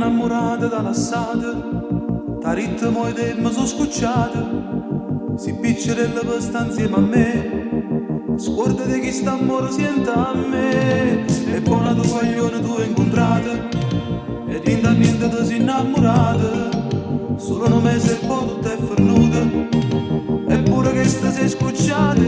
innamorata dall'assata, da ritmo ed mi sono scocciata, si piccerella per sta insieme a me, scordati che st'amore sente a me, e buona tu coglione tu hai incontrato, ed in da niente ti sei innamorata, solo un mese e poi tutto è fernuto, eppure che sta sei scocciata